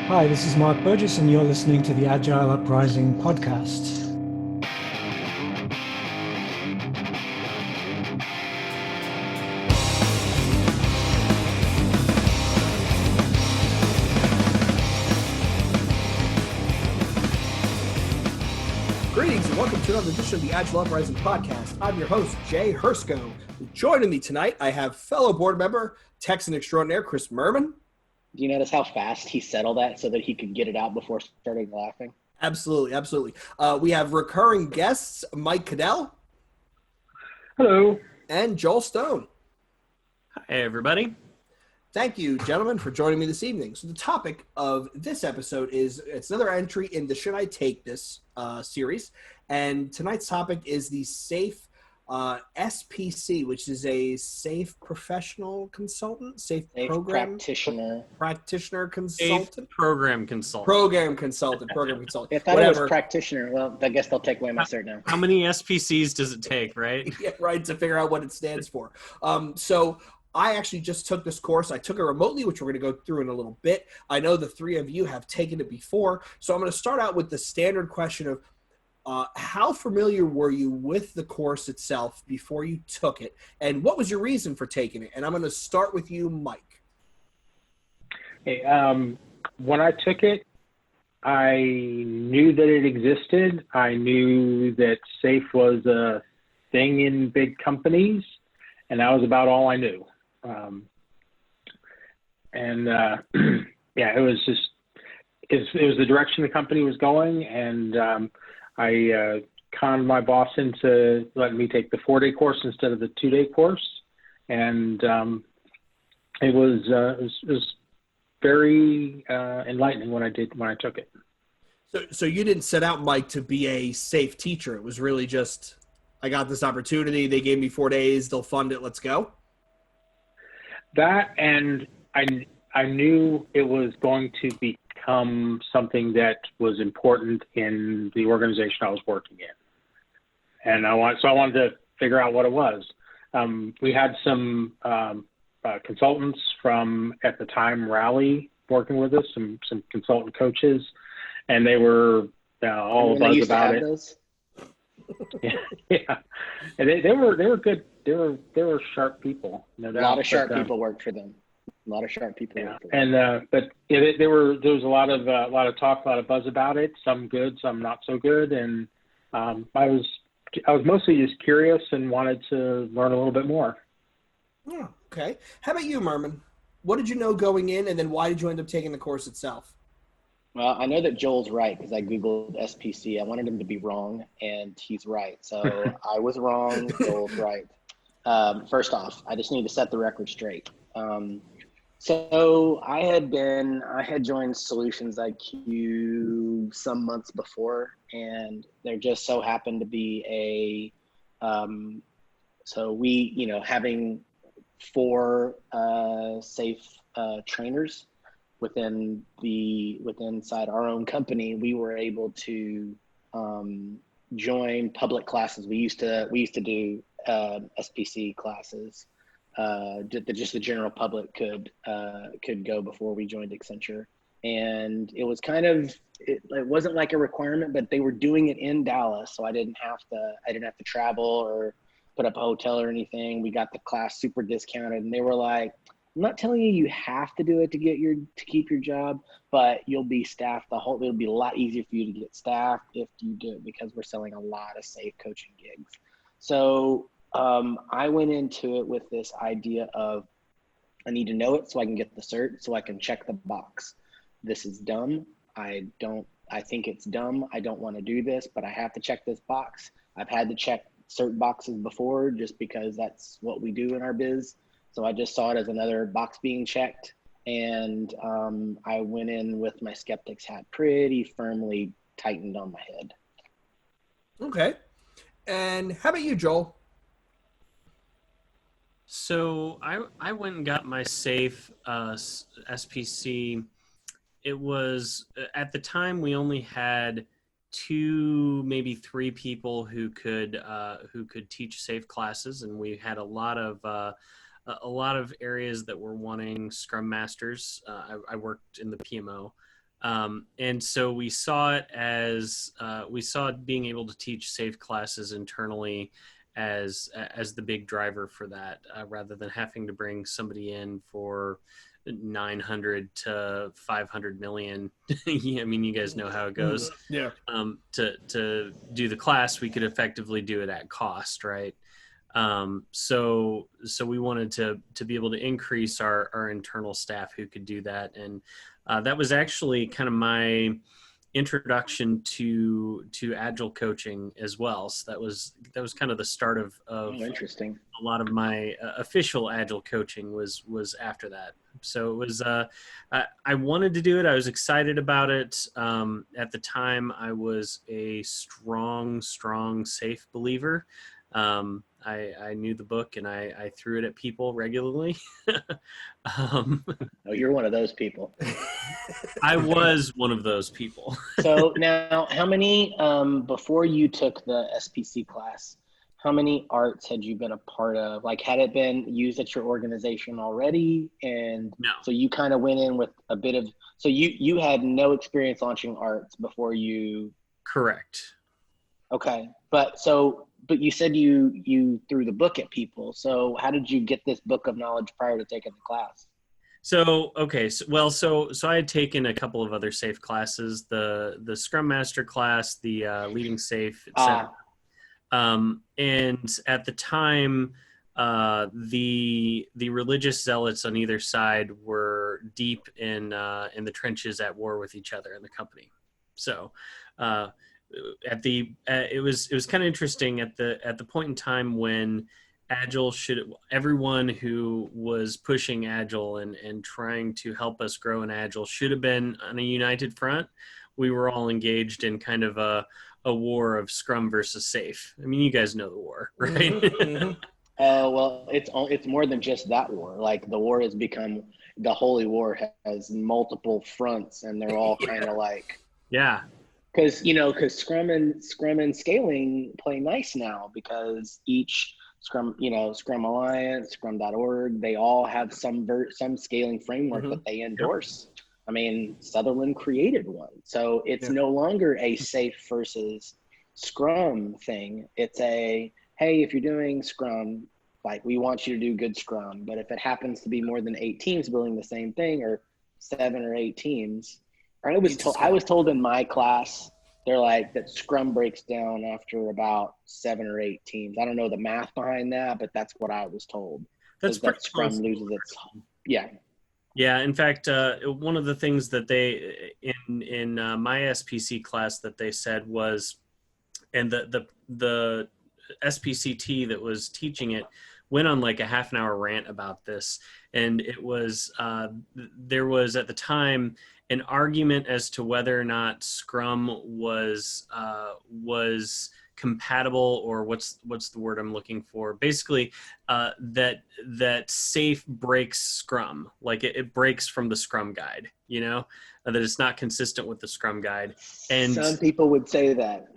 Hi, this is Mark Burgess, and you're listening to the Agile Uprising podcast. Greetings and welcome to another edition of the Agile Uprising podcast. I'm your host, Jay Hrcsko. Joining me tonight, I have fellow board member, Texan extraordinaire, Chris Murman. Do you notice how fast he said all that so that he could get it out before starting laughing? Absolutely. We have recurring guests, Mike Caddell. Hello. And Joel Stone. Hey, everybody. Thank you, gentlemen, for joining me this evening. So the topic of this episode it's another entry in the Should I Take This series. And tonight's topic is the SAFE SPC, which is a safe professional consultant, safe program practitioner consultant, safe program consultant. Program consultant. If that was practitioner, well, I guess they'll take away my cert now. How many SPCs does it take, right? Yeah, right, to figure out what it stands for. So I actually just took this course. I took it remotely, which we're going to go through in a little bit. I know the three of you have taken it before, so I'm going to start out with the standard question of how familiar were you with the course itself before you took it, and what was your reason for taking it? And I'm going to start with you, Mike. Hey, when I took it, I knew that it existed. I knew that SAFE was a thing in big companies, and that was about all I knew. It was just it was the direction the company was going, and I conned my boss into letting me take the 4-day course instead of the 2-day course, and it was very enlightening when I took it. So you didn't set out, Mike, to be a SAFE teacher. It was really just, I got this opportunity. They gave me 4 days. They'll fund it. Let's go. That, and I knew it was going to become something that was important in the organization I was working in, and I wanted to figure out what it was. We had some consultants from, at the time, Rally working with us, some consultant coaches, and they were all abuzz about it. Yeah, and they were good. They were sharp people. No doubt. A lot of sharp people worked for them. Worked for them. And but there was a lot of talk, a lot of buzz about it. Some good, some not so good. And I was mostly just curious and wanted to learn a little bit more. Oh, okay. How about you, Murman? What did you know going in, and then why did you end up taking the course itself? Well, I know that Joel's right because I Googled SPC. I wanted him to be wrong, and he's right. So I was wrong. Joel's right. First off, I just need to set the record straight. So I had joined Solutions IQ some months before, and there just so happened to be so we, having 4 SAFE trainers inside our own company, we were able to join public classes. We used to do SPC classes. Just the general public could go before we joined Accenture, and it was it wasn't like a requirement, but they were doing it in Dallas, so I didn't have to travel or put up a hotel or anything. We got the class super discounted, and they were like, "I'm not telling you have to do it to keep your job, but you'll be staffed it'll be a lot easier for you to get staffed if you do it, because we're selling a lot of SAFE coaching gigs." So I went into it with this idea of, I need to know it so I can get the cert, so I can check the box. This is dumb. I think it's dumb. I don't want to do this, but I have to check this box. I've had to check cert boxes before just because that's what we do in our biz. So I just saw it as another box being checked. And I went in with my skeptic's hat pretty firmly tightened on my head. Okay. And how about you, Joel? So I went and got my SAFE SPC. It was, at the time, we only had 2, maybe 3 people who could teach SAFE classes, and we had a lot of areas that were wanting Scrum Masters. I worked in the PMO, And so we saw it as we saw being able to teach safe classes internally as the big driver for that, rather than having to bring somebody in for 900 to 500 million. I mean, you guys know how it goes. Yeah. To do the class, we could effectively do it at cost, right? So we wanted to be able to increase our internal staff who could do that. And that was actually kind of my introduction to Agile coaching as well. So that was kind of the start of Interesting. a lot of my official Agile coaching was after that. So it was, I wanted to do it. I was excited about it. At the time, I was a strong, safe believer. I knew the book and I threw it at people regularly. Oh, you're one of those people. I was one of those people. So now, how many, before you took the SPC class, how many arts had you been a part of? Like, had it been used at your organization already? And No. so you kind of went in with a bit of, so you had no experience launching arts before you. Correct. Okay. But you said you threw the book at people. So how did you get this book of knowledge prior to taking the class? So, okay. So I had taken a couple of other safe classes, the Scrum Master class, the Leading Safe, etc. And at the time, the religious zealots on either side were deep in the trenches at war with each other in the company. So, it was kind of interesting at the point in time when Agile everyone who was pushing Agile and trying to help us grow in Agile should have been on a united front. We were all engaged in kind of a war of Scrum versus Safe. I mean, you guys know the war, right? Mm-hmm. Well, it's more than just that war. Like, the war has become, the Holy War has multiple fronts, and they're all kind of like, yeah. Because Scrum and scaling play nice now, because each Scrum Alliance, Scrum.org, they all have some scaling framework that they endorse. Yep. I mean, Sutherland created one. So it's no longer a safe versus Scrum thing. It's hey, if you're doing Scrum, like, we want you to do good Scrum. But if it happens to be more than 8 teams building the same thing, or 7 or 8 teams, I was told in my class, they're like, that Scrum breaks down after about 7 or 8 teams. I don't know the math behind that, but that's what I was told. That's that Scrum loses its, Yeah. In fact, one of the things that they in my SPC class that they said was, and the SPCT that was teaching it went on like a half an hour rant about this, and it was there was at the time an argument as to whether or not Scrum was compatible, or what's the word I'm looking for? Basically, that Safe breaks Scrum, like it breaks from the Scrum guide. That it's not consistent with the Scrum guide. And some people would say that.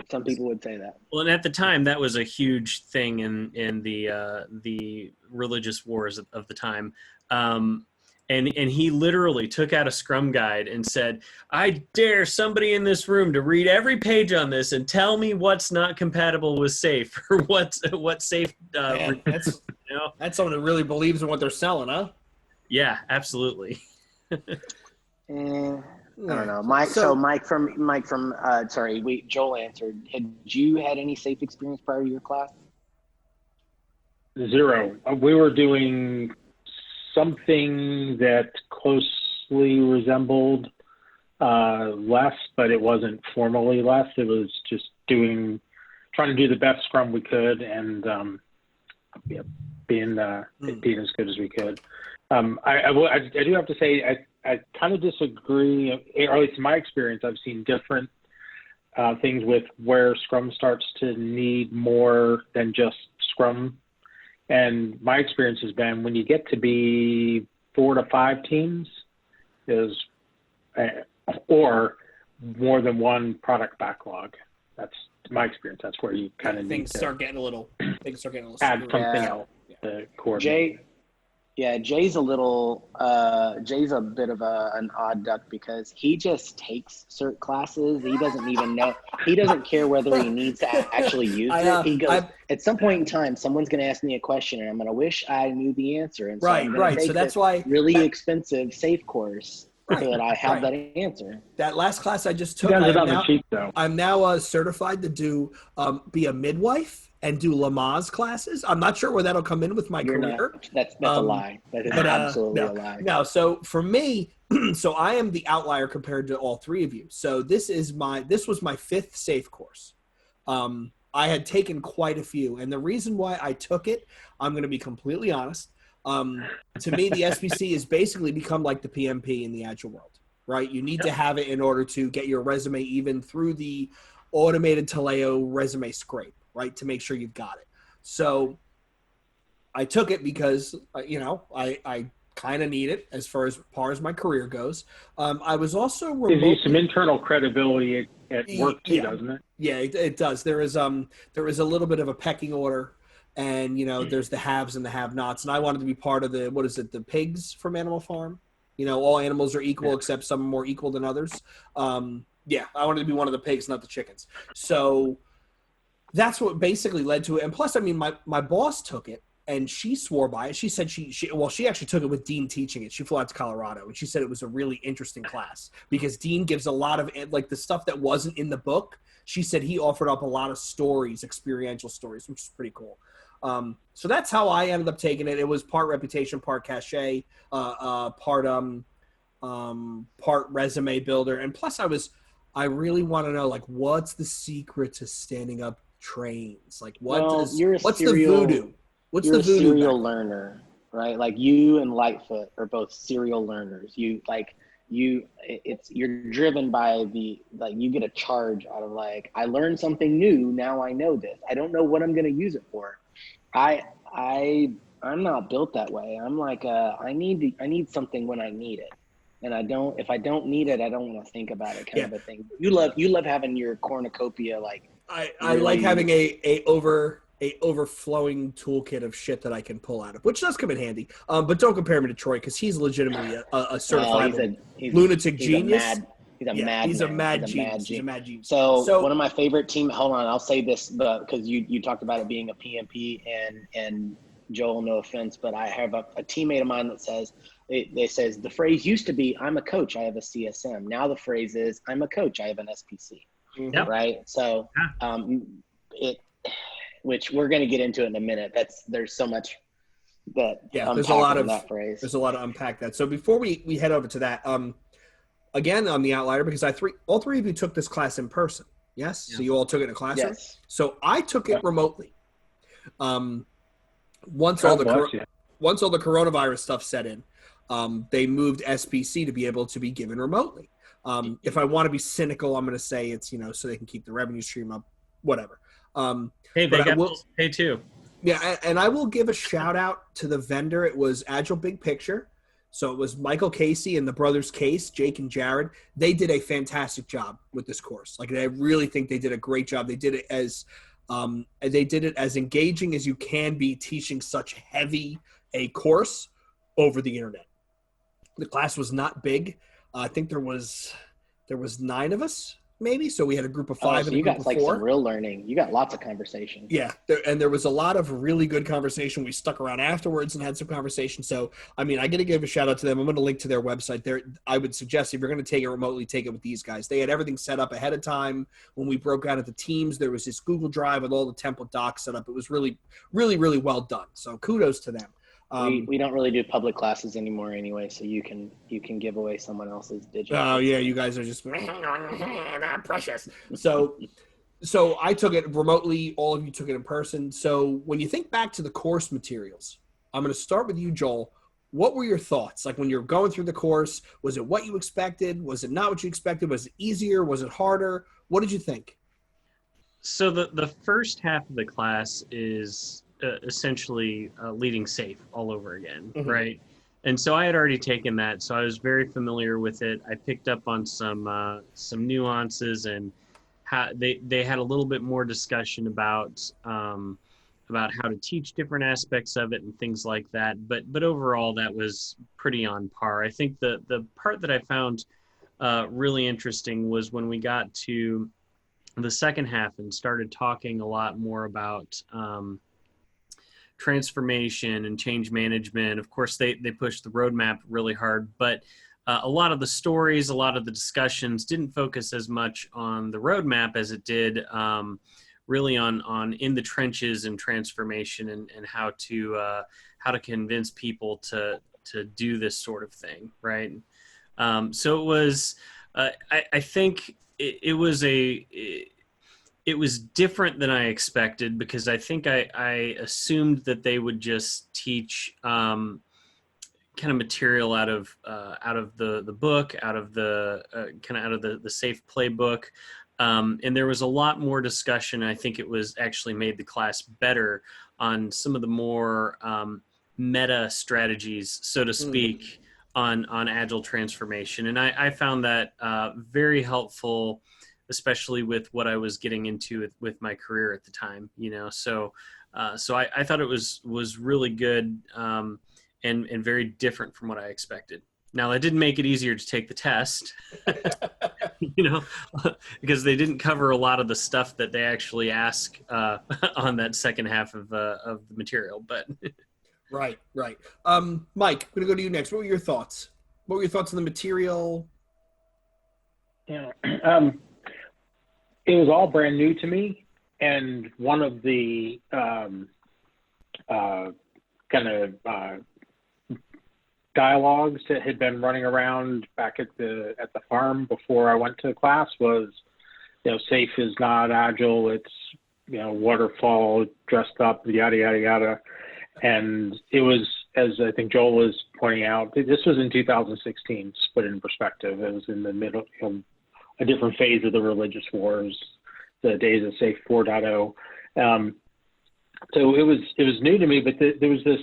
Well, and at the time, that was a huge thing in the religious wars of the time. And he literally took out a Scrum guide and said, I dare somebody in this room to read every page on this and tell me what's not compatible with Safe, or what's Safe. That's someone who really believes in what they're selling, huh? Yeah, absolutely. I don't know, Mike. So Mike from Joel answered. Had you had any Safe experience prior to your class? 0. We were doing something that closely resembled less, but it wasn't formally less. It was just trying to do the best Scrum we could, and being as good as we could. I do have to say, I kind of disagree, or at least in my experience, I've seen different things with where Scrum starts to need more than just Scrum. And my experience has been when you get to be 4 to 5 teams or more than one product backlog. That's my experience. That's where you kind of need to start getting a little add something else to coordinate. Yeah, Jay's a bit of an odd duck because he just takes cert classes. He doesn't even know. He doesn't care whether he needs to actually use it. He goes, at some point in time, someone's going to ask me a question, and I'm going to wish I knew the answer. And so I'm going to take So that's this why really expensive SAFE course so that I have right. that answer. That last class I just took, He does it on the cheap, though. I'm now certified to be a midwife and do Lamaze classes. I'm not sure where that'll come in with my career. That's a lie. That is absolutely a lie. No, so for me, so I am the outlier compared to all three of you. So this was my fifth SAFE course. I had taken quite a few, and the reason why I took it, I'm going to be completely honest. To me, the SPC has basically become like the PMP in the Agile world, right? You need to have it in order to get your resume even through the automated Taleo resume scrape, right? To make sure you've got it. So I took it because, I kind of need it as far as my career goes. I was also gives you some internal credibility at work too, doesn't it? Yeah, it does. There is a little bit of a pecking order, and there's the haves and the have-nots. And I wanted to be part of the pigs from Animal Farm. All animals are equal except some are more equal than others. I wanted to be one of the pigs, not the chickens. So that's what basically led to it. And plus, my boss took it. And she swore by it. She said she actually took it with Dean teaching it. She flew out to Colorado, and she said it was a really interesting class because Dean gives a lot of the stuff that wasn't in the book. She said he offered up a lot of stories, experiential stories, which is pretty cool. So that's how I ended up taking it. It was part reputation, part cachet, part resume builder, and plus I really want to know what's the secret to standing up trains? What's the voodoo? You're a serial learner, right? Like you and Lightfoot are both serial learners. You're driven by you get a charge out of I learned something new. Now I know this. I don't know what I'm going to use it for. I'm not built that way. I'm I need something when I need it. And if I don't need it, I don't want to think about it kind of a thing. You love having your cornucopia. I like having a overflowing toolkit of shit that I can pull out of, which does come in handy. But don't compare me to Troy because he's legitimately a certified lunatic genius. He's a mad genius. So one of my favorite team. Hold on, I'll say this because you talked about it being a PMP and Joel, no offense, but I have a teammate of mine that says the phrase used to be I'm a coach, I have a CSM. Now the phrase is I'm a coach, I have an SPC. Yep. Right. So which we're going to get into it in a minute. There's so much that there's a lot of that phrase. There's a lot to unpack that. So before we head over to that, again, I'm the outlier because all three of you took this class in person. Yes. Yeah. So you all took it in a classroom. Yes. So I took it remotely. Once all the coronavirus stuff set in, they moved SPC to be able to be given remotely. If I want to be cynical, I'm going to say it's so they can keep the revenue stream up, whatever. Hey, they got bills to pay too. Yeah, and I will give a shout out to the vendor. It was Agile Big Picture. So it was Michael Casey and the brothers Case, Jake and Jared. They did a fantastic job with this course. I really think they did a great job. They did it as engaging as you can be teaching such heavy a course over the internet. The class was not big. I think there was 9 of us. Maybe. So we had a group of 5 and a group of 4. You got some real learning. You got lots of conversation. Yeah. There was a lot of really good conversation. We stuck around afterwards and had some conversation. So, I got to give a shout out to them. I'm going to link to their website. I would suggest if you're going to take it remotely, take it with these guys. They had everything set up ahead of time. When we broke out into teams, there was this Google Drive with all the template docs set up. It was really, really, really well done. So kudos to them. We don't really do public classes anymore anyway, so you can give away someone else's digital. Oh yeah, you guys are just not precious. So I took it remotely. All of you took it in person. So when you think back to the course materials, I'm going to start with you, Joel. What were your thoughts? When you're going through the course, was it what you expected? Was it not what you expected? Was it easier? Was it harder? What did you think? So the first half of the class is essentially leading SAFE all over again, right? And so I had already taken that, so I was very familiar with it. I picked up on some nuances and how they had a little bit more discussion about about how to teach different aspects of it and things like that. But overall, that was pretty on par. I think the part that I found really interesting was when we got to the second half and started talking a lot more about transformation and change management. Of course, they pushed the roadmap really hard, but a lot of the stories, a lot of the discussions didn't focus as much on the roadmap as it did really on in the trenches and transformation and how to convince people to do this sort of thing, right? So it was, I think it was different than I expected, because I think I assumed that they would just teach kind of material out of the book, out of the the safe playbook. And there was a lot more discussion. I think it was actually made the class better on some of the more meta strategies, so to speak, on Agile transformation. And I found that very helpful, especially with what I was getting into with my career at the time, So I thought it was really good and very different from what I expected. Now, that didn't make it easier to take the test, because they didn't cover a lot of the stuff that they actually ask on that second half of the material. But Right. Mike, I'm going to go to you next. What were your thoughts? What were your thoughts on the material? Yeah. It was all brand new to me, and one of the dialogues that had been running around back at the farm before I went to class was, safe is not Agile, it's waterfall dressed up, yada yada yada. And it was, as I think Joel was pointing out, this was in 2016, to put it in perspective. It was in the middle, a different phase of the religious wars, the days of Safe 4.0. So it was new to me, but there was this,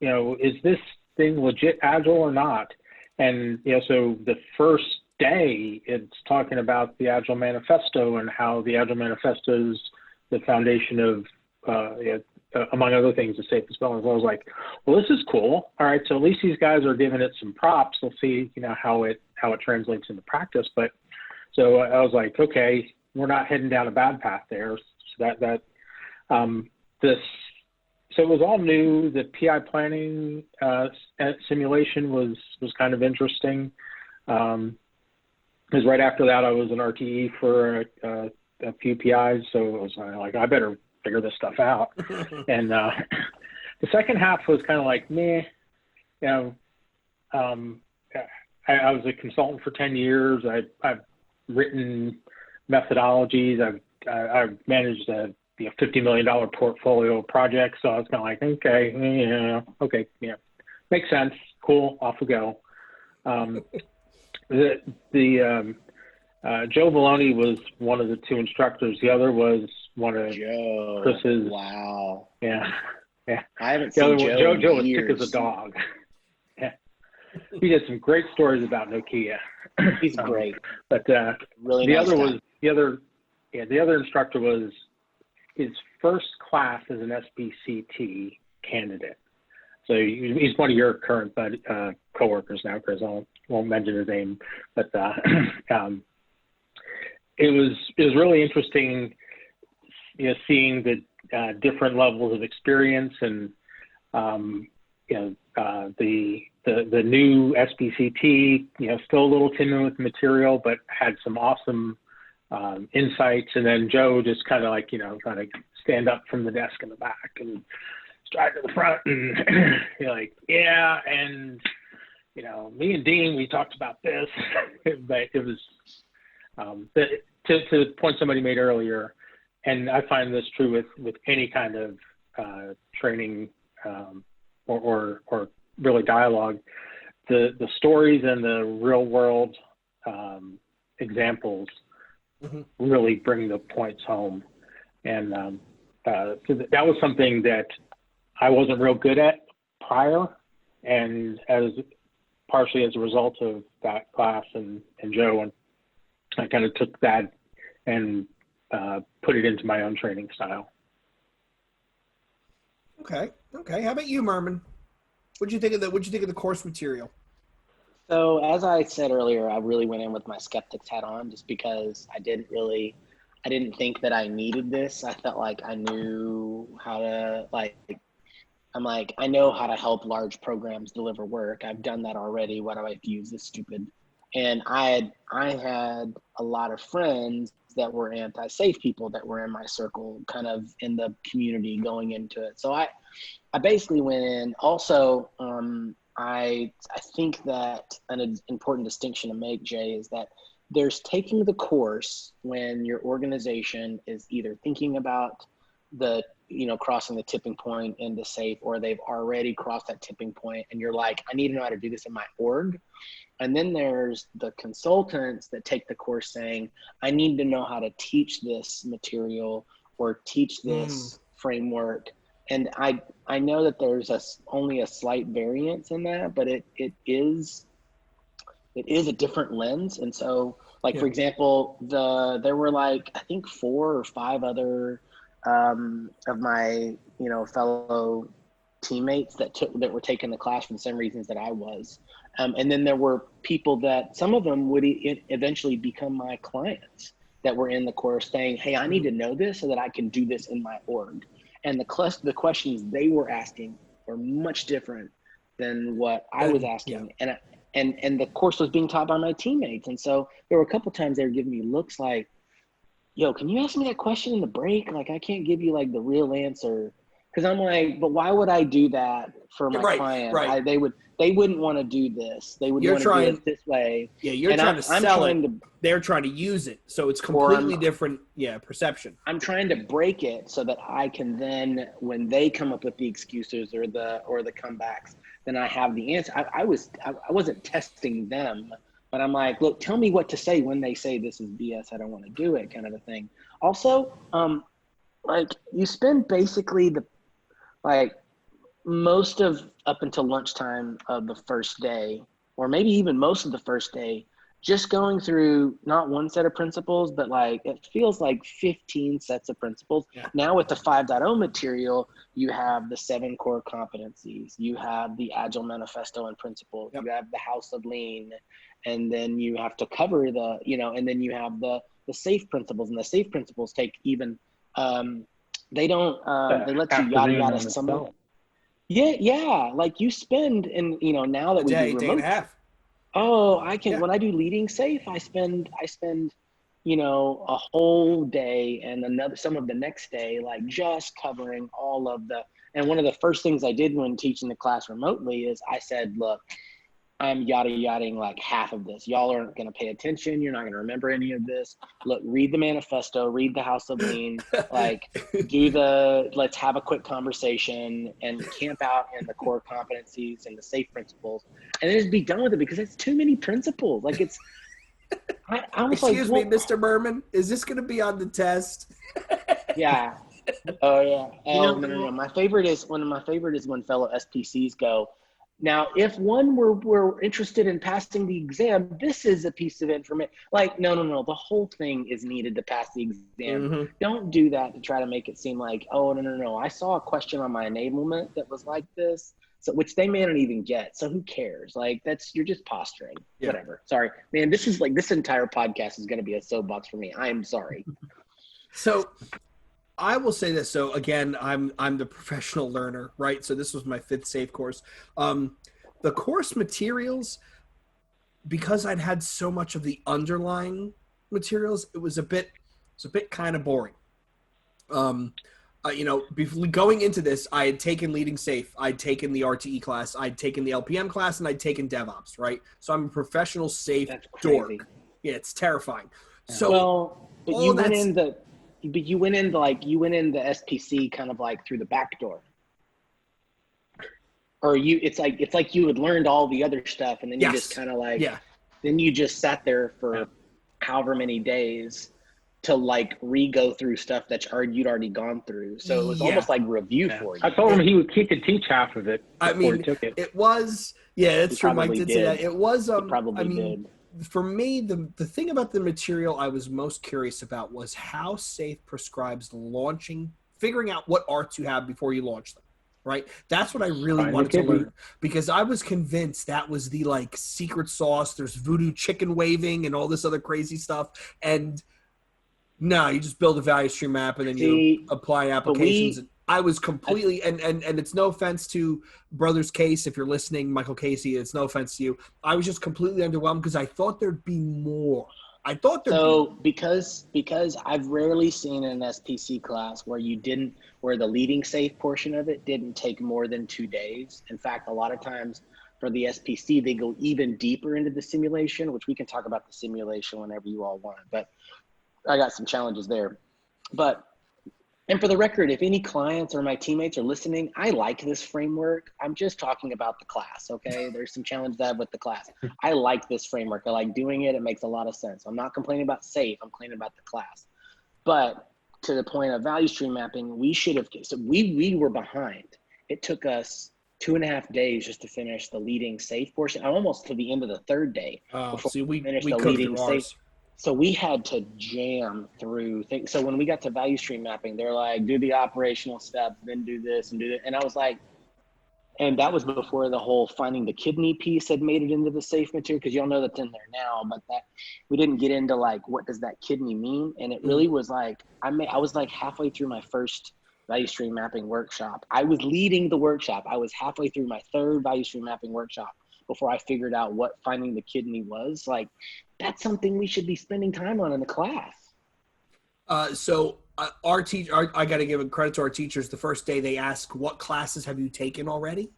is this thing legit Agile or not? And so the first day, it's talking about the Agile Manifesto and how the Agile Manifesto is the foundation of, among other things, the safe as well. And I was like, well, this is cool. All right, so at least these guys are giving it some props. We'll see, how it translates into practice. But so I was like, okay, we're not heading down a bad path there. So so it was all new. The PI planning simulation was kind of interesting. Because right after that, I was an RTE for a few PIs, so it was like, I better figure this stuff out. And the second half was kind of like, meh. I was a consultant for 10 years. I've written methodologies. I've managed a $50 million portfolio of projects. So I was kind of like, okay, makes sense. Cool, off we go. Joe Maloney was one of the two instructors. The other was one of Joe. Chris's. Wow. Yeah. I haven't seen Joe was years. thick as a dog. Yeah. He did some great stories about Nokia. He's great. But really the nice other guy. was the other instructor was his first class as an SBCT candidate. So he's one of your current coworkers now, Chris. I won't mention his name, but it was really interesting, seeing the different levels of experience and the new SBCT, still a little timid with material, but had some awesome insights. And then Joe just kind of like, trying to stand up from the desk in the back and stride to the front and you're like, yeah. And, me and Dean, we talked about this, but it was, to the point somebody made earlier, and I find this true with any kind of training or really dialogue, the stories and the real world examples really bring the points home. And so that was something that I wasn't real good at prior, and partially as a result of that class and Joe, and I kind of took that and put it into my own training style. Okay. How about you, Murman? What'd you think of the course material? So as I said earlier, I really went in with my skeptics hat on just because I didn't think that I needed this. I felt like I knew how to I know how to help large programs deliver work. I've done that already. Why do I have to use this stupid? And I had a lot of friends that were anti-safe people that were in my circle, kind of in the community going into it. So I basically went in. Also, I think that an important distinction to make, Jay, is that there's taking the course when your organization is either thinking about crossing the tipping point into safe, or they've already crossed that tipping point and you're like, I need to know how to do this in my org. And then there's the consultants that take the course saying, I need to know how to teach this material or teach this framework. And I know that there's only a slight variance in that, but it is a different lens. And so, for example, there were I think 4 or 5 other of my fellow teammates that were taking the class for the same reasons that I was. And then there were people that some of them would eventually become my clients that were in the course saying, hey, I need to know this so that I can do this in my org. And the questions they were asking were much different than what I was asking. Yeah. And the course was being taught by my teammates. And so there were a couple times they were giving me looks like, yo, can you ask me that question in the break? I can't give you the real answer. Cause I'm like, but why would I do that for my client? Right. They wouldn't want to do this. They would want to do it this way. Yeah. You're trying to sell it. They're trying to use it. So it's completely different. Yeah. Perception. I'm trying to break it so that I can then, when they come up with the excuses or the comebacks, then I have the answer. I wasn't testing them. But I'm like, look, tell me what to say when they say this is BS, I don't want to do it, kind of a thing. Also, you spend basically most of up until lunchtime of the first day, or maybe even most of the first day, just going through not one set of principles, but it feels like 15 sets of principles. Yeah. Now with the 5.0 material, you have the 7 core competencies, you have the Agile manifesto and principles, you have the House of Lean, and then you have to cover and then you have the safe principles, and the safe principles take even, they let you yada yada some. Yeah. You spend, and now that we do remote. Day and a half. Oh, I can, when I do leading safe, I spend, a whole day and some of the next day, just covering all of and one of the first things I did when teaching the class remotely is I said, look, I'm yada-yadaing half of this. Y'all aren't going to pay attention. You're not going to remember any of this. Look, read the manifesto, read the House of Lean, let's have a quick conversation and camp out in the core competencies and the safe principles, and then just be done with it because it's too many principles. I was Excuse me, Mr. Murman, is this going to be on the test? Yeah. Oh yeah. Oh no. One of my favorite is when fellow SPCs go, now, if one were interested in passing the exam, this is a piece of information. No. The whole thing is needed to pass the exam. Mm-hmm. Don't do that to try to make it seem like, oh, no. I saw a question on my enablement that was like this, so which they may not even get. So who cares? You're just posturing. Yeah. Whatever. Sorry, man. This is this entire podcast is going to be a soapbox for me. I am sorry. So I will say this. So again, I'm the professional learner, right? So this was my 5th safe course. The course materials, because I'd had so much of the underlying materials, it was a bit kind of boring. Before going into this, I had taken leading safe, I'd taken the RTE class, I'd taken the LPM class, and I'd taken DevOps, right? So I'm a professional safe dork. Yeah, it's terrifying. So you went in the SPC kind of through the back door. Or it's like you had learned all the other stuff, and then you just kind of then you just sat there for however many days to re-go through stuff that you'd already gone through. So it was almost like review for you. I told him he could teach half of it before he took it. It was, it's true. Mike did say that. It was, probably did. For me, the thing about the material I was most curious about was how SAFE prescribes figuring out what arts you have before you launch them. right? That's what I really Find the wanted to kidney. learn, because I was convinced that was the like secret sauce. There's voodoo chicken waving and all this other crazy stuff. And no, you just build a value stream map and then you See, apply applications. I was completely, and it's no offense to Brothers Case, if you're listening, Michael Casey, it's no offense to you. I was just completely underwhelmed because I thought there'd be more. So because I've rarely seen an SPC class where where the leading safe portion of it didn't take more than 2 days. In fact, a lot of times for the SPC, they go even deeper into the simulation, which we can talk about the simulation whenever you all want. But I got some challenges there. And for the record, if any clients or my teammates are listening, I like this framework. I'm just talking about the class, okay? There's some challenges I have with the class. I like this framework. I like doing it. It makes a lot of sense. I'm not complaining about SAFE. I'm complaining about the class. But to the point of value stream mapping, we were behind. It took us 2.5 days just to finish the leading SAFE portion. Almost to the end of the third day. See, we finished the cooked leading through ours. So we had to jam through things. So when we got to value stream mapping, they're like, do the operational steps, then do this and do that. And I was like, and that was before the whole finding the kidney piece had made it into the SAFE material, because y'all know that's in there now, but that we didn't get into like, what does that kidney mean? And it really was like, I was like halfway through my first value stream mapping workshop. I was leading the workshop. I was halfway through my third value stream mapping workshop before I figured out what finding the kidney was. Like, that's something we should be spending time on in the class. Our teacher, I got to give credit to our teachers. The first day they asked, what classes have you taken already?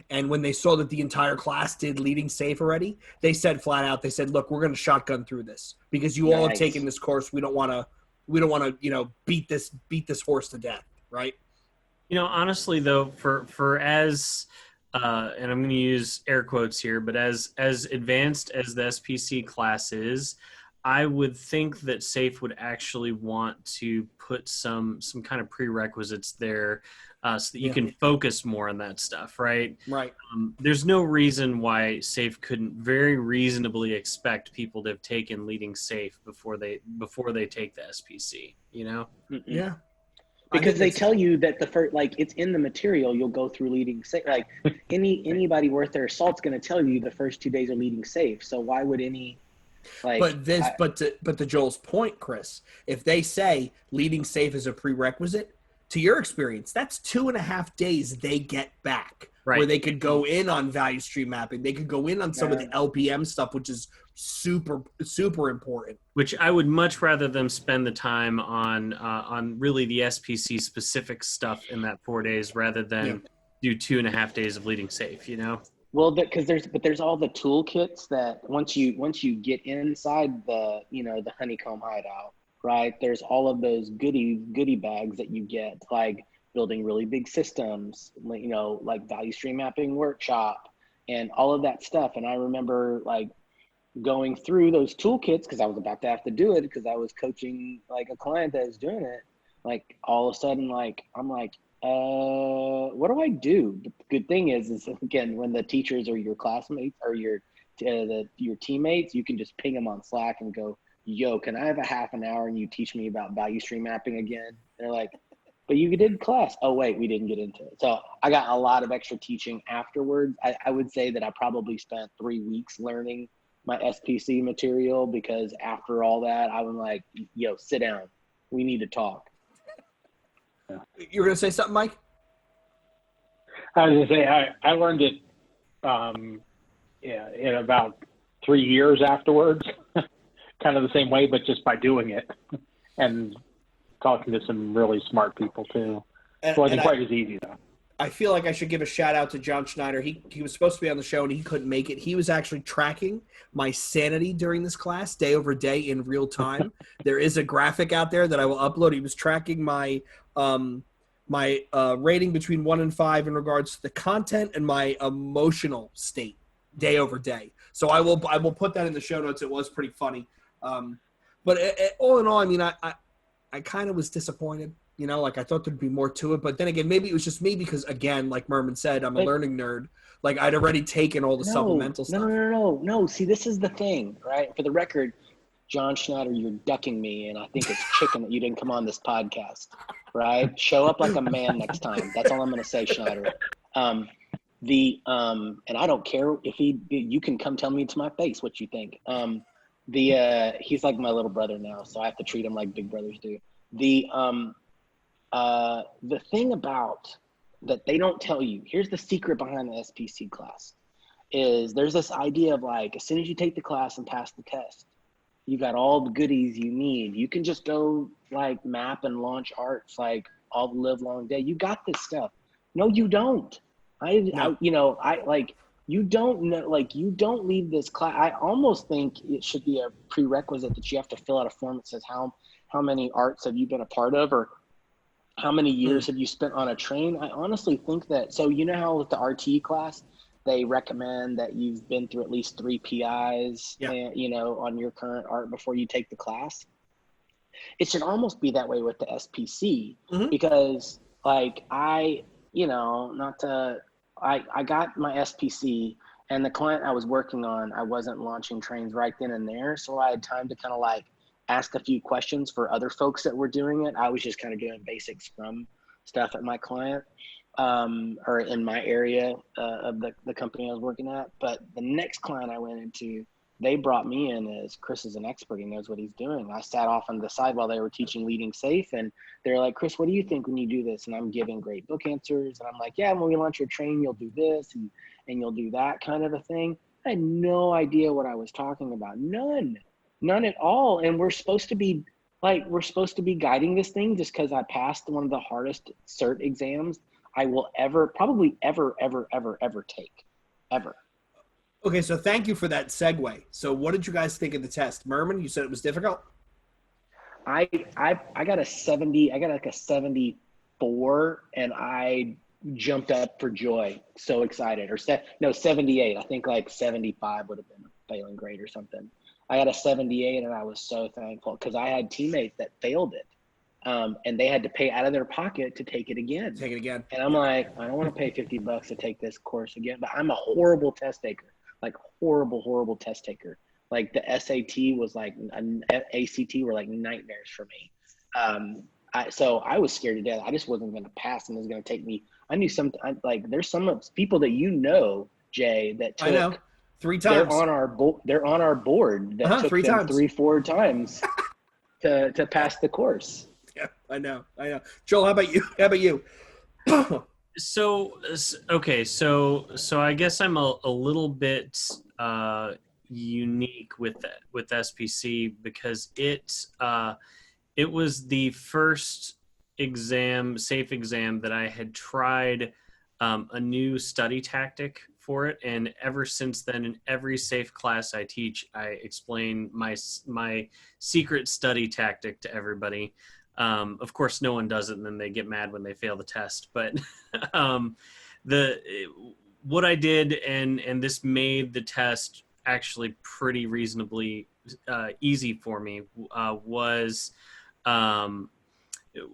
And when they saw that the entire class did leading safe already, they said flat out, they said, look, we're going to shotgun through this because you all have taken this course. We don't want to, beat this horse to death. Right. Honestly though, for as, and I'm going to use air quotes here, but as advanced as the SPC class is, I would think that SAFE would actually want to put some kind of prerequisites there so that you can focus more on that stuff, right? Right. There's no reason why SAFE couldn't very reasonably expect people to have taken leading SAFE before they take the SPC, Yeah. Because they tell you that the first, like, it's in the material, you'll go through leading safe. Like anybody worth their salt's going to tell you the first 2 days are leading safe. So why would any, like, but to Joel's point, Chris, if they say leading safe is a prerequisite, to your experience, that's 2.5 days they get back. Right. Where they could go in on value stream mapping. They could go in on some of the LPM stuff, which is super, super important. Which I would much rather them spend the time on really the SPC specific stuff in that 4 days rather than do 2.5 days of leading safe, Well, because there's all the toolkits that once you get inside the the honeycomb hideout, right? There's all of those goodie bags that you get, like building really big systems, like value stream mapping workshop and all of that stuff. And I remember like going through those toolkits because I was about to have to do it because I was coaching like a client that was doing it. Like all of a sudden, like I'm like, what do I do? The good thing is again, when the teachers or your classmates or your teammates, you can just ping them on Slack and go, yo, can I have a half an hour and you teach me about value stream mapping again? They're like, but you did class. Oh, wait, we didn't get into it. So I got a lot of extra teaching afterwards. I would say that I probably spent 3 weeks learning my SPC material because after all that, I was like, yo, sit down. We need to talk. You were going to say something, Mike? I was going to say, I learned it in about 3 years afterwards, kind of the same way, but just by doing it. And talking to some really smart people too. It wasn't quite as easy though. I feel like I should give a shout out to John Schneider. He was supposed to be on the show and he couldn't make it. He was actually tracking my sanity during this class day over day in real time. There is a graphic out there that I will upload. He was tracking my rating between 1 and 5 in regards to the content and my emotional state day over day. So I will put that in the show notes. It was pretty funny. But all in all, I mean, I kind of was disappointed, like I thought there'd be more to it. But then again, maybe it was just me because, again, like Murman said, I'm a learning nerd. Like I'd already taken all the supplemental stuff. No. See, this is the thing, right? For the record, John Schneider, you're ducking me, and I think it's chicken that you didn't come on this podcast. right? Show up like a man next time. That's all I'm going to say, Schneider. And I don't care if you can come tell me to my face what you think. He's like my little brother now, so I have to treat him like big brothers do. The thing about that they don't tell you, here's the secret behind the SPC class, is there's this idea of like, as soon as you take the class and pass the test, you got all the goodies you need. You can just go like map and launch arts like all the live long day. You got this stuff. No, you don't. You don't know, like you don't leave this class. I almost think it should be a prerequisite that you have to fill out a form that says how many arts have you been a part of, or how many years have you spent on a train. I honestly think that, so you know how with the RT class, they recommend that you've been through at least 3 PIs, on your current art before you take the class. It should almost be that way with the SPC, because like I got my SPC, and the client I was working on, I wasn't launching trains right then and there. So I had time to kind of like ask a few questions for other folks that were doing it. I was just kind of doing basic Scrum stuff at my client. Or in my area of the company I was working at. But the next client I went into, they brought me in as Chris is an expert. He knows what he's doing. I sat off on the side while they were teaching Leading Safe. And they're like, Chris, what do you think when you do this? And I'm giving great book answers. And I'm like, yeah, when we launch your train, you'll do this and you'll do that kind of a thing. I had no idea what I was talking about. None at all. And we're supposed to be guiding this thing just because I passed one of the hardest cert exams I will probably ever take, ever. Okay, so thank you for that segue. So what did you guys think of the test? Murman, you said it was difficult? I got a 70, I got like a 74, and I jumped up for joy. So excited. 78. I think like 75 would have been a failing grade or something. I got a 78, and I was so thankful because I had teammates that failed it. And they had to pay out of their pocket to take it again. And I'm like, I don't want to pay $50 to take this course again, but I'm a horrible test taker, like horrible test taker. Like the SAT was like, ACT were like nightmares for me. So I was scared to death. I just wasn't going to pass, and it was going to take me. I knew there's some people that Jay, that took. I know, 3 times. They're on our board that took 3 them times. 3-4 times to pass the course. Yeah, I know. Joel, how about you? So I guess I'm a little bit unique with SPC because it was the first safe exam that I had tried a new study tactic for it, and ever since then, in every safe class I teach, I explain my secret study tactic to everybody. Of course, no one does it, and then they get mad when they fail the test. But what I did, and this made the test actually pretty reasonably easy for me, was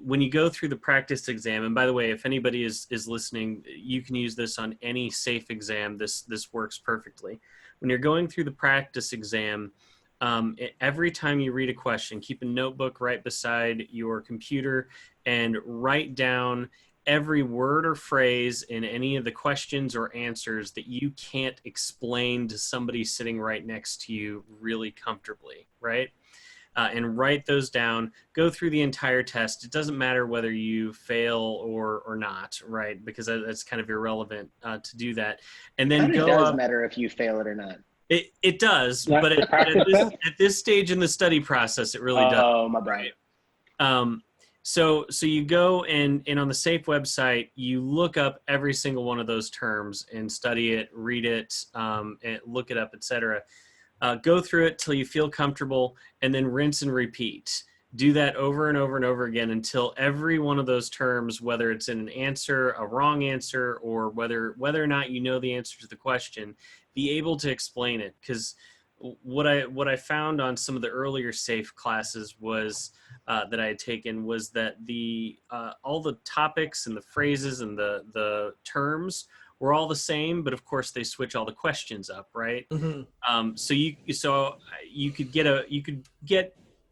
when you go through the practice exam. And by the way, if anybody is listening, you can use this on any safe exam. This works perfectly. When you're going through the practice exam, every time you read a question, keep a notebook right beside your computer and write down every word or phrase in any of the questions or answers that you can't explain to somebody sitting right next to you really comfortably, right? And write those down. Go through the entire test. It doesn't matter whether you fail or not, right? Because that's kind of irrelevant to do that. And then it does matter if you fail it or not. It does, but at this stage in the study process, it really does. Oh, my bad. Right? So you go and on the SAFE website, you look up every single one of those terms and study it, read it, and look it up, etc. Go through it till you feel comfortable, and then rinse and repeat. Do that over and over and over again until every one of those terms, whether it's in an answer, a wrong answer, or whether or not you know the answer to the question, be able to explain it. Because what I found on some of the earlier SAFE classes was that I had taken was that all the topics and the phrases and the terms were all the same, but of course they switch all the questions up, right? Mm-hmm. So you could get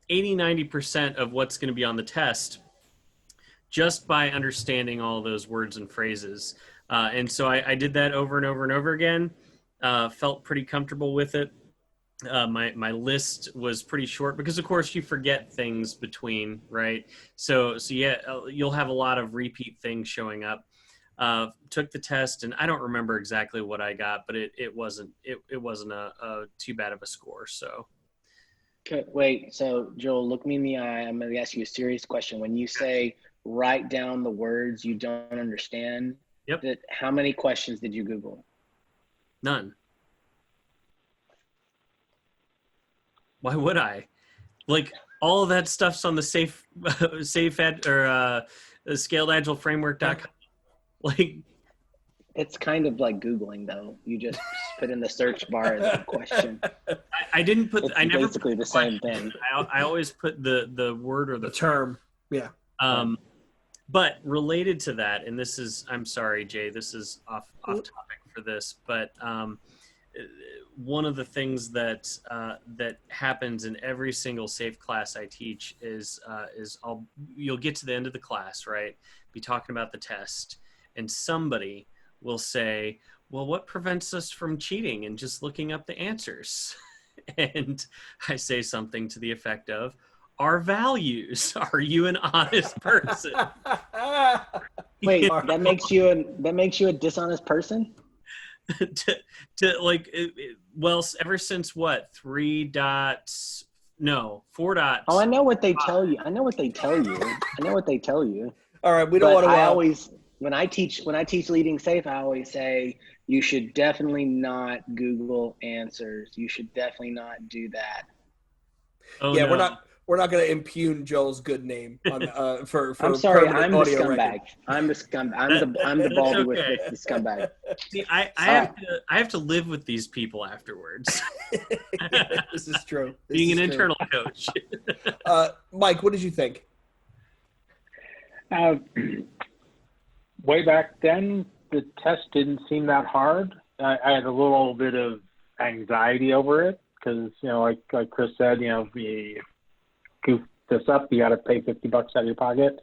80-90% of what's going to be on the test just by understanding all those words and phrases. And so I did that over and over and over again. Felt pretty comfortable with it. My list was pretty short because, of course, you forget things between, right? So yeah, you'll have a lot of repeat things showing up. Took the test, and I don't remember exactly what I got, but it wasn't a too bad of a score. So. Okay, wait. So Joel, look me in the eye. I'm going to ask you a serious question. When you say write down the words you don't understand, Yep. How many questions did you Google? None. Why would I? Like, all of that stuff's on the scaled agile framework.com. Like, It's kind of like Googling, though. You just put in the search bar the question. I didn't put. It's I never basically put the same thing. I always put the word or The term. Yeah. But related to that, and this is, I'm sorry, Jay, this is off topic for this, but one of the things that happens in every single SAFe class I teach is you'll get to the end of the class, right? Be talking about the test, and somebody will say, well, what prevents us from cheating and just looking up the answers? And I say something to the effect of, our values. Are you an honest person? Wait, that makes you a dishonest person? Well, ever since what? 4 dots. Oh, I know what they tell you. I know what they tell you. All right, we don't want to. I always, when I teach leading SAFe, I always say you should definitely not Google answers. You should definitely not do that. Oh, yeah, no. We're not going to impugn Joel's good name on, for I'm sorry, I'm the audio scumbag. record. I'm the scumbag. I'm the baldy with the scumbag. See, I have to live with these people afterwards. This is true. Being an internal coach. Mike, what did you think? Way back then, the test didn't seem that hard. I had a little bit of anxiety over it because, like Chris said, if you goof this up, you got to pay $50 out of your pocket.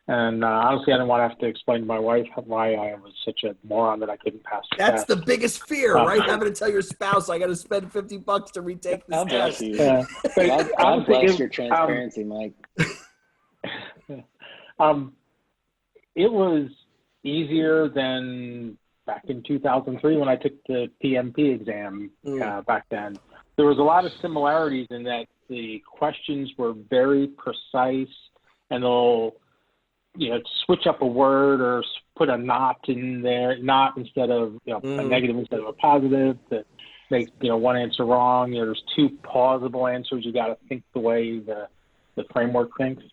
And honestly, I didn't want to have to explain to my wife why I was such a moron that I couldn't pass the That's test. the biggest fear, right? Having to tell your spouse, I got to spend $50 to retake this test. Yeah. God bless your transparency, Mike. It was easier than back in 2003 when I took the PMP exam back then. There was a lot of similarities in that the questions were very precise, and they'll switch up a word or put a not in there, not instead of a negative instead of a positive, that makes one answer wrong. There's two plausible answers. You got to think the way the framework thinks.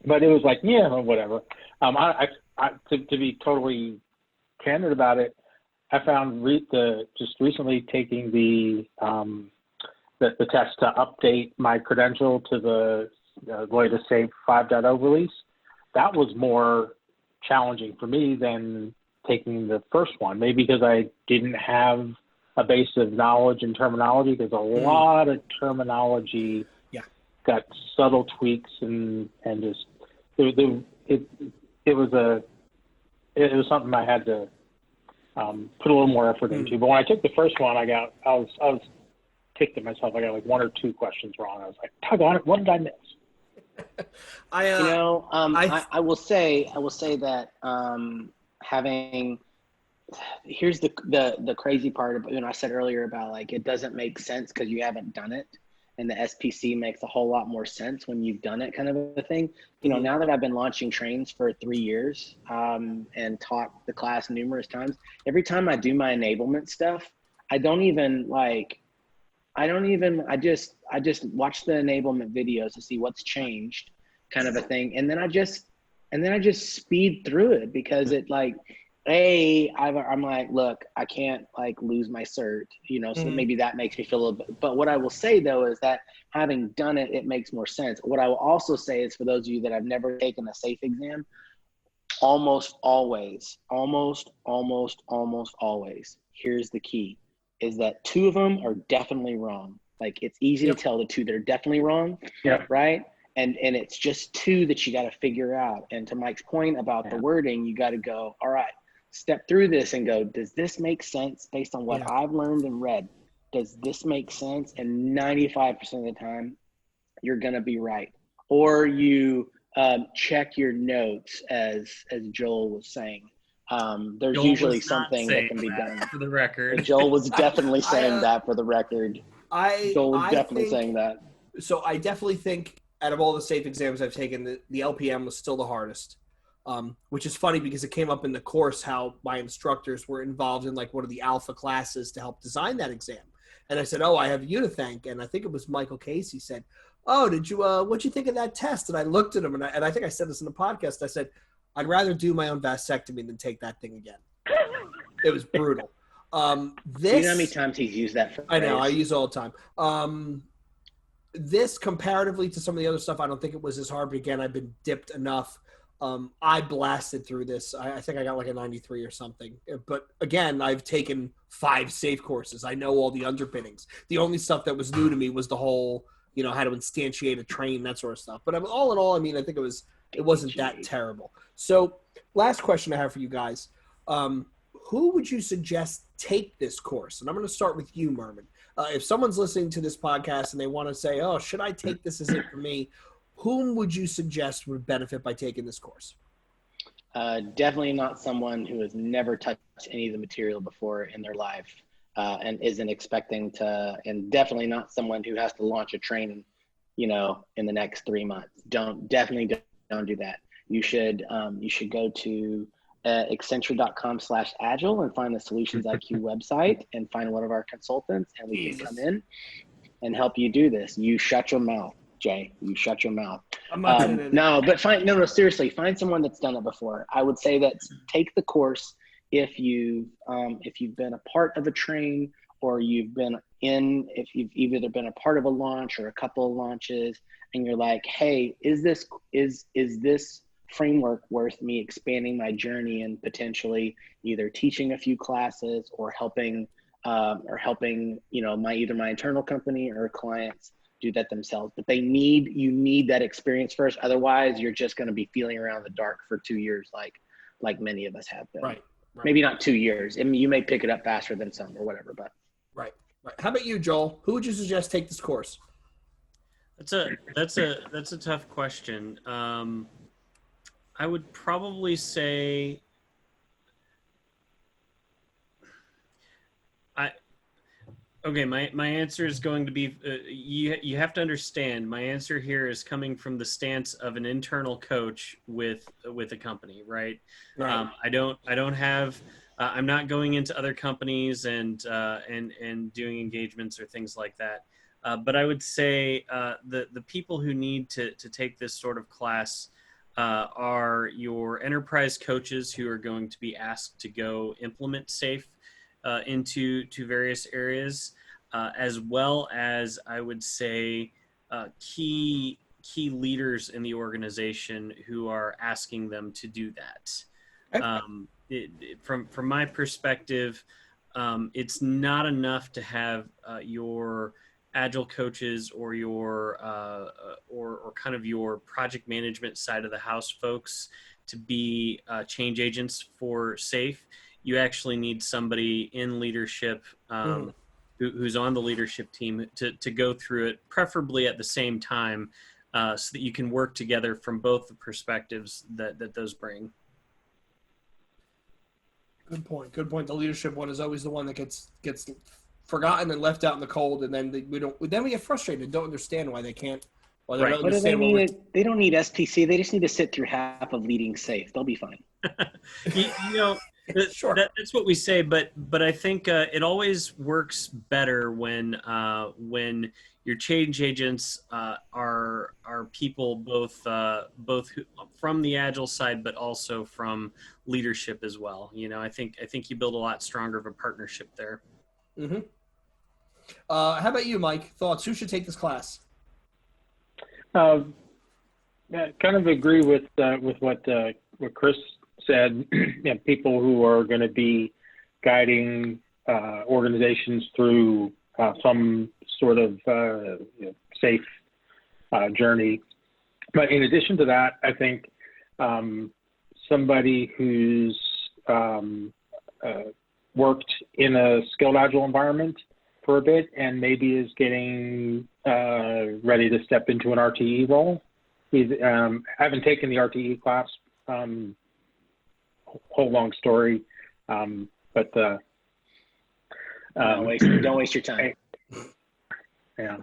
But it was like, whatever. To be totally candid about it, I found just recently taking the test to update my credential to the latest SAFe 5.0 release. That was more challenging for me than taking the first one, maybe because I didn't have a base of knowledge and terminology, because a lot of terminology got subtle tweaks and just it was something I had to put a little more effort into. But when I took the first one, I was kicked at myself. I got like 1 or 2 questions wrong. I was like, doggone it, what did I miss? I will say that here's the crazy part about, I said earlier about like it doesn't make sense because you haven't done it, and the SPC makes a whole lot more sense when you've done it, kind of a thing. Now that I've been launching trains for 3 years and taught the class numerous times, every time I do my enablement stuff, I just watch the enablement videos to see what's changed, kind of a thing. And then I just speed through it because it I'm like, look, I can't lose my cert, so maybe that makes me feel a little bit. But what I will say though, is that having done it, it makes more sense. What I will also say is, for those of you that have never taken a SAFe exam, almost always, here's the key, is that 2 of them are definitely wrong. Like, it's easy to tell the 2 that are definitely wrong, right? and it's just two that you got to figure out. And to Mike's point about the wording, you got to go, all right, step through this and go, does this make sense based on what I've learned and read? Does this make sense? And 95% of the time, you're going to be right. Or you check your notes, as Joel was saying. There's Joel usually was not something that saying can be done. for the record. Joel was definitely saying that for the record. Joel was definitely saying that. So I definitely think out of all the SAFE exams I've taken, the LPM was still the hardest, which is funny because it came up in the course how my instructors were involved in like one of the alpha classes to help design that exam. And I said, oh, I have you to thank. And I think it was Michael Casey said, oh, what'd you think of that test? And I looked at him and I think I said this in the podcast. I said, I'd rather do my own vasectomy than take that thing again. It was brutal. Do you know how many times he's used that phrase? I know, I use it all the time. This, comparatively to some of the other stuff, I don't think it was as hard. But again, I've been dipped enough. I blasted through this. I think I got like a 93 or something. But again, I've taken 5 SAFE courses. I know all the underpinnings. The only stuff that was new to me was the whole, how to instantiate a train, that sort of stuff. But all in all, I mean, I think it wasn't that terrible. So last question I have for you guys. Who would you suggest take this course? And I'm going to start with you, Murman. If someone's listening to this podcast and they want to say, oh, should I take this? Is it for me? Whom would you suggest would benefit by taking this course? Definitely not someone who has never touched any of the material before in their life and isn't expecting to, and definitely not someone who has to launch a train, in the next 3 months. Definitely don't do that. You should go to Accenture.com/Agile and find the Solutions IQ website and find one of our consultants, and we can come in and help you do this. You shut your mouth, Jay. You shut your mouth. I'm not saying anything. No, seriously, find someone that's done it before. I would say that take the course if you've been a part of a train, or if you've either been a part of a launch or a couple of launches, and you're like, hey, is this framework worth me expanding my journey and potentially either teaching a few classes or helping either my internal company or clients do that themselves. But you need that experience first. Otherwise, you're just going to be feeling around the dark for 2 years, like many of us have been. Right. Maybe not 2 years. I mean, you may pick it up faster than some or whatever, but. Right. How about you, Joel? Who would you suggest take this course? That's a tough question. I would probably say my answer is going to be you have to understand my answer here is coming from the stance of an internal coach with a company, right? I don't have I'm not going into other companies and doing engagements or things like that. But I would say the people who need to take this sort of class are your enterprise coaches who are going to be asked to go implement SAFE into various areas, as well as I would say key leaders in the organization who are asking them to do that. Okay. From my perspective, it's not enough to have your Agile coaches or your or kind of your project management side of the house folks to be change agents for SAFE. You actually need somebody in leadership who's on the leadership team to go through it, preferably at the same time, so that you can work together from both the perspectives that those bring. Good point. The leadership one is always the one that gets forgotten and left out in the cold, and then we get frustrated and don't understand why they can't. Why they don't understand they don't need SPC. They just need to sit through half of leading SAFE. They'll be fine. Sure. That's what we say, but I think it always works better when your change agents are people both from the Agile side, but also from leadership as well. I think you build a lot stronger of a partnership there. Mm-hmm. How about you, Mike? Thoughts? Who should take this class? I kind of agree with what Chris said. People who are going to be guiding organizations through some sort of SAFE journey. But in addition to that, I think somebody who's worked in a skilled Agile environment for a bit and maybe is getting ready to step into an RTE role. I haven't taken the RTE class, whole long story, but don't waste your time. Yeah.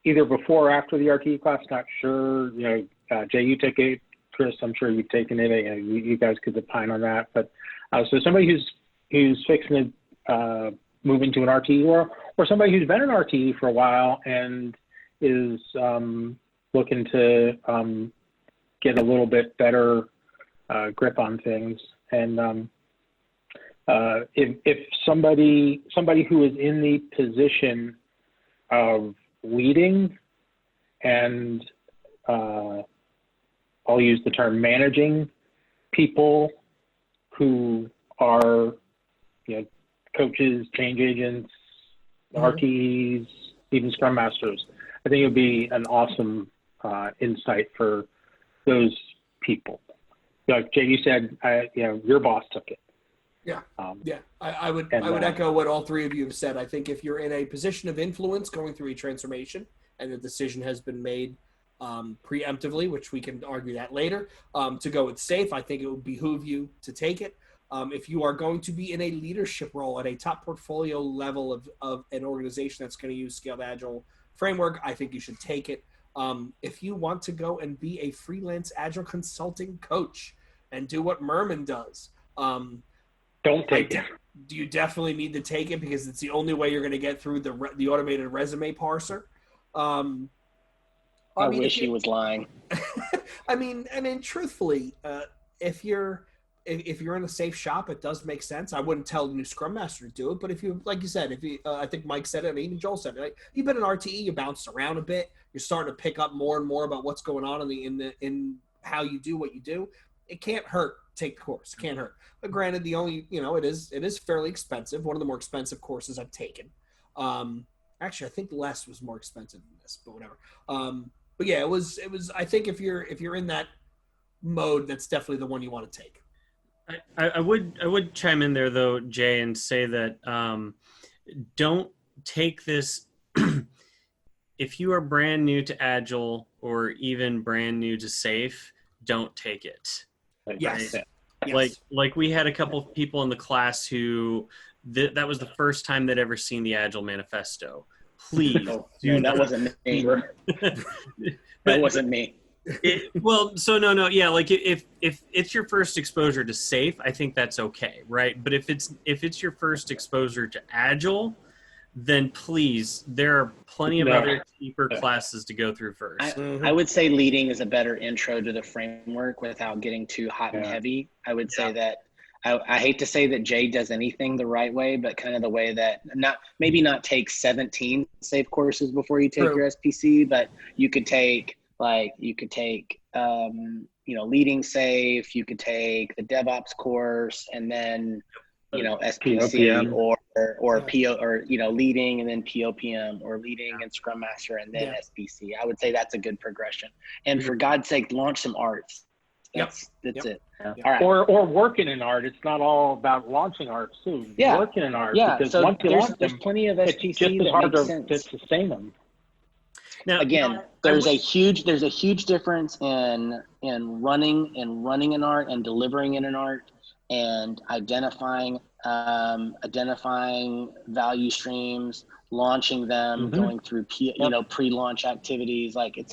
Either before or after the RTE class, not sure. Jay, you take it. Chris, I'm sure you've taken it. You guys could opine on that. But so somebody who's fixing to move into an RTE or somebody who's been an RTE for a while and is looking to get a little bit better grip on things. And if somebody who is in the position of leading and I'll use the term managing people who are, coaches, change agents, RTEs, even Scrum Masters, I think it would be an awesome insight for those people. Like Jay, you said, your boss took it. Yeah, I would echo what all three of you have said. I think if you're in a position of influence going through a transformation and the decision has been made preemptively, which we can argue that later, to go with SAFe, I think it would behoove you to take it. If you are going to be in a leadership role at a top portfolio level of an organization that's going to use Scaled Agile framework, I think you should take it. If you want to go and be a freelance Agile consulting coach and do what Murman does, don't take it. Do you definitely need to take it because it's the only way you're going to get through the automated resume parser? I wish he was lying. I mean, truthfully, if you're in a safe shop, it does make sense. I wouldn't tell the new Scrum Master to do it, but if you, like you said, I think Mike said it, and even Joel said it, right? You've been an RTE, you bounced around a bit, you're starting to pick up more and more about what's going on in how you do what you do. It can't hurt. Take the course. It can't hurt. But granted, it is fairly expensive. One of the more expensive courses I've taken. Actually, I think less was more expensive than this, but whatever. But yeah, it was. I think if you're in that mode, that's definitely the one you want to take. I would chime in there though, Jay, and say that don't take this. If you are brand new to Agile or even brand new to SAFe, don't take it. Yes. Right? Yes. Like we had a couple of people in the class who that was the first time they'd ever seen the Agile Manifesto. Please, that wasn't me. That wasn't me. Yeah. Like if it's your first exposure to SAFe, I think that's okay, right? But if it's your first exposure to Agile, then please, there are plenty of other cheaper classes to go through first. I would say leading is a better intro to the framework without getting too hot and heavy. I would say that I hate to say that Jay does anything the right way, but kind of the way that maybe not take 17 SAFe courses before you take your SPC, but you could take leading SAFe, you could take the DevOps course, and then SPC or PO or leading and then POPM, or leading and Scrum Master and then SPC. I would say that's a good progression. And for God's sake, launch some arts. That's it. Yeah. All right. Or working in art. It's not all about launching art too. Yeah. Working in art. Yeah. Because So once you launch there's them, plenty of it's SPC just as that hard makes to sense. sustain them. Now, Again, there's a huge difference in running an art and delivering in an art and identifying value streams, launching them, going through pre-launch activities. Like it's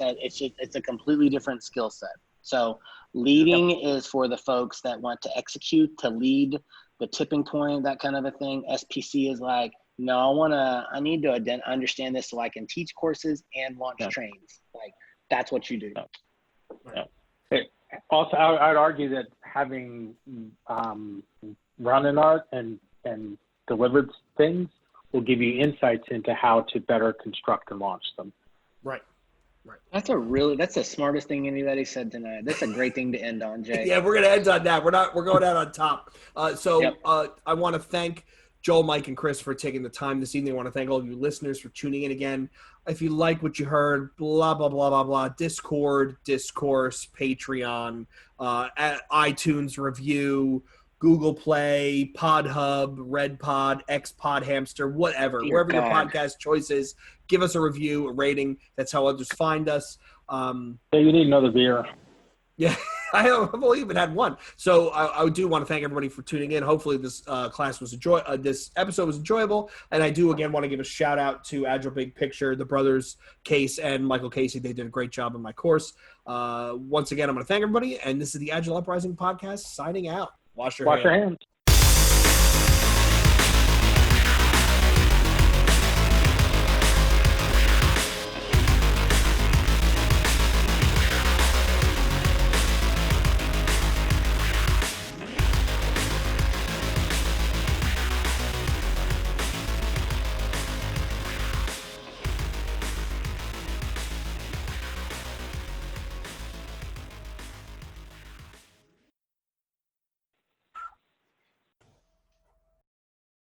a completely different skill set. So leading is for the folks that want to execute, to lead the tipping point, that kind of a thing. SPC is like, no, I need to understand this so I can teach courses and launch trains. Like that's what you do. Also, I'd argue that having run an art and delivered things will give you insights into how to better construct and launch them. Right. That's the smartest thing anybody said tonight. That's a great thing to end on, Jay. Yeah, we're gonna end on that. We're going out on top. I want to thank Joel, Mike, and Chris for taking the time this evening. I want to thank all of you listeners for tuning in again. If you like what you heard, blah, blah, blah, blah, blah, Discord, Discourse, Patreon, iTunes review, Google Play, PodHub, RedPod, XPod Hamster, whatever. Dear Wherever your God. podcast choice is, give us a review, a rating. That's how others find us. So you need another beer. Yeah, I've only even had one. So I do want to thank everybody for tuning in. Hopefully this this episode was enjoyable. And I do, again, want to give a shout out to Agile Big Picture, the brothers Case and Michael Casey. They did a great job in my course. Once again, I'm going to thank everybody. And this is the Agile Uprising podcast signing out. Wash your hands.